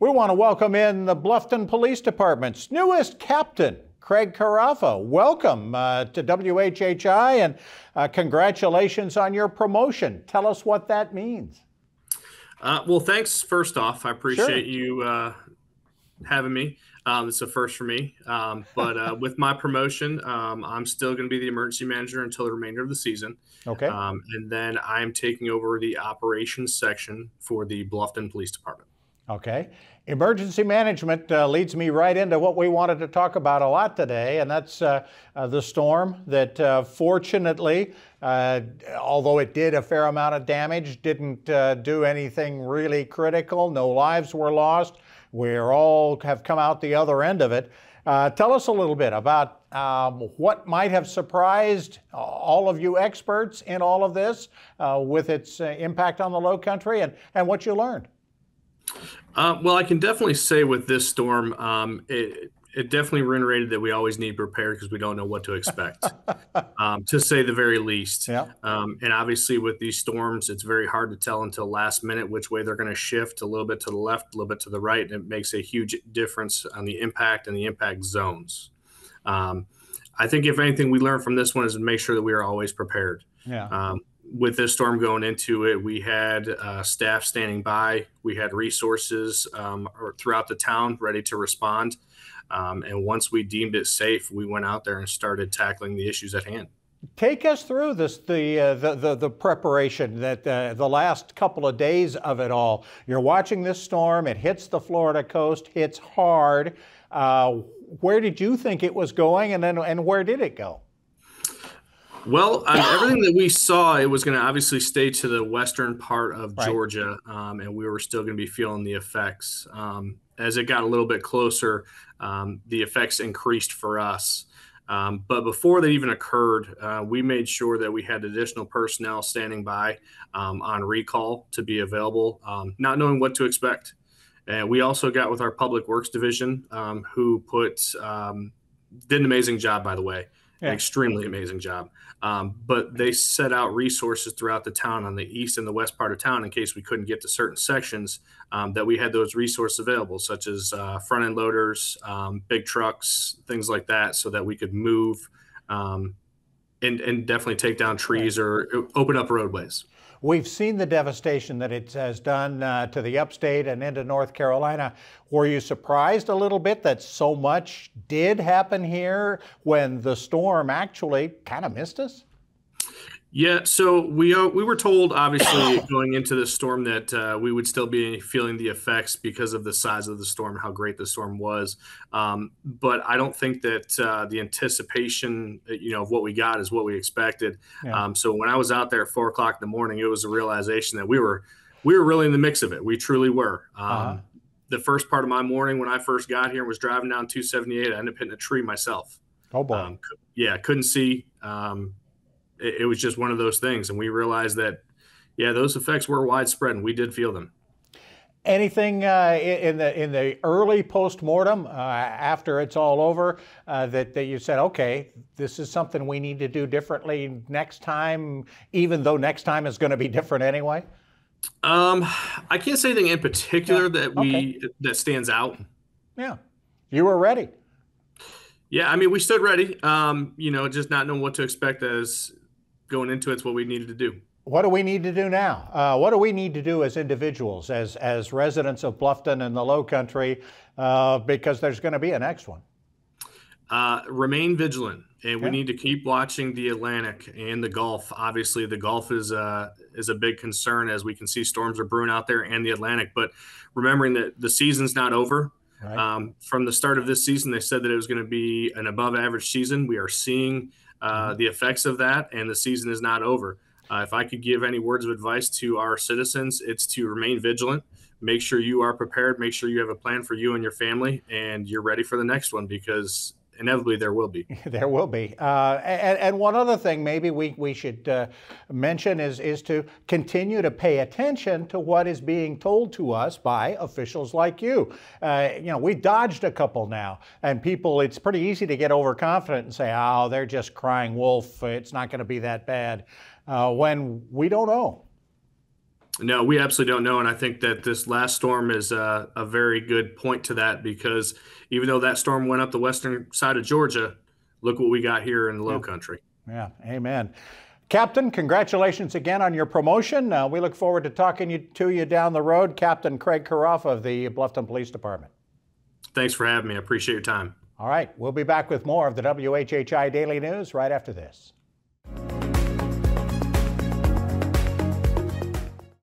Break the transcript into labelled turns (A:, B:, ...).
A: We want to welcome in the Bluffton Police Department's newest captain, Craig Karafa. Welcome to WHHI and congratulations on your promotion. Tell us what that means.
B: Well, thanks first off. I appreciate you having me. It's a first for me. But with my promotion, I'm still going to be the emergency manager until the remainder of the season.
A: Okay.
B: And then I'm taking over the operations section for the Bluffton Police Department.
A: Okay. Emergency management leads me right into what we wanted to talk about a lot today, and that's the storm that fortunately, although it did a fair amount of damage, didn't do anything really critical. No lives were lost. We're all have come out the other end of it. Tell us a little bit about what might have surprised all of you experts in all of this with its impact on the Lowcountry and what you learned.
B: Well, I can definitely say with this storm, it definitely reiterated that we always need to prepare because we don't know what to expect, to say the very least.
A: Yeah.
B: And obviously with these storms, it's very hard to tell until last minute which way they're going to shift, a little bit to the left, a little bit to the right, and it makes a huge difference on the impact and the impact zones. I think if anything we learned from this one is to make sure that we are always prepared.
A: Yeah.
B: With this storm going into it, we had staff standing by. We had resources throughout the town ready to respond. And once we deemed it safe, we went out there and started tackling the issues at hand.
A: Take us through this, the preparation that the last couple of days of it all. You're watching this storm. It hits the Florida coast, hits hard. Where did you think it was going, and where did it go?
B: Well, everything that we saw, it was going to obviously stay to the western part of Georgia, and we were still going to be feeling the effects. As it got a little bit closer, the effects increased for us. But before that even occurred, we made sure that we had additional personnel standing by on recall to be available, not knowing what to expect. And we also got with our Public Works Division, who did an amazing job, by the way.
A: Yeah.
B: An extremely amazing job. But they set out resources throughout the town on the east and the west part of town in case we couldn't get to certain sections, that we had those resources available, such as front end loaders, big trucks, things like that, so that we could move and definitely take down trees or open up roadways.
A: We've seen the devastation that it has done to the upstate and into North Carolina. Were you surprised a little bit that so much did happen here when the storm actually kind of missed us?
B: Yeah, so we were told, obviously, going into the storm that we would still be feeling the effects because of the size of the storm, how great the storm was. But I don't think that the anticipation, of what we got is what we expected.
A: Yeah.
B: So when I was out there at 4 o'clock in the morning, it was a realization that we were really in the mix of it. We truly were. The first part of my morning when I first got here and was driving down 278, I ended up hitting a tree myself.
A: Oh boy.
B: Couldn't see. It was just one of those things. And we realized that, those effects were widespread and we did feel them.
A: Anything in the early post-mortem after it's all over that you said, okay, this is something we need to do differently next time, even though next time is going to be different anyway?
B: I can't say anything in particular that stands out.
A: Yeah. You were ready.
B: Yeah. I mean, we stood ready, just not knowing what to expect as going into it's what we needed to do.
A: What do we need to do now? What do we need to do as individuals, as residents of Bluffton and the Lowcountry, because there's going to be a next one?
B: Remain vigilant, and we need to keep watching the Atlantic and the Gulf. Obviously, the Gulf is a big concern as we can see storms are brewing out there, and the Atlantic. But remembering that the season's not over. Right. From the start of this season, they said that it was going to be an above-average season. We are seeing the effects of that, and the season is not over. If I could give any words of advice to our citizens, it's to remain vigilant, make sure you are prepared, make sure you have a plan for you and your family, and you're ready for the next one because inevitably there will be.
A: There will be. And one other thing maybe we should mention is to continue to pay attention to what is being told to us by officials like you. We dodged a couple now, and people, it's pretty easy to get overconfident and say, oh, they're just crying wolf. It's not going to be that bad, when we don't know.
B: No, we absolutely don't know. And I think that this last storm is a very good point to that, because even though that storm went up the western side of Georgia, look what we got here in the
A: Yeah.
B: Lowcountry.
A: Yeah, amen. Captain, congratulations again on your promotion. We look forward to talking to you down the road. Captain Craig Karafa of the Bluffton Police Department.
B: Thanks for having me. I appreciate your time.
A: All right, we'll be back with more of the WHHI Daily News right after this.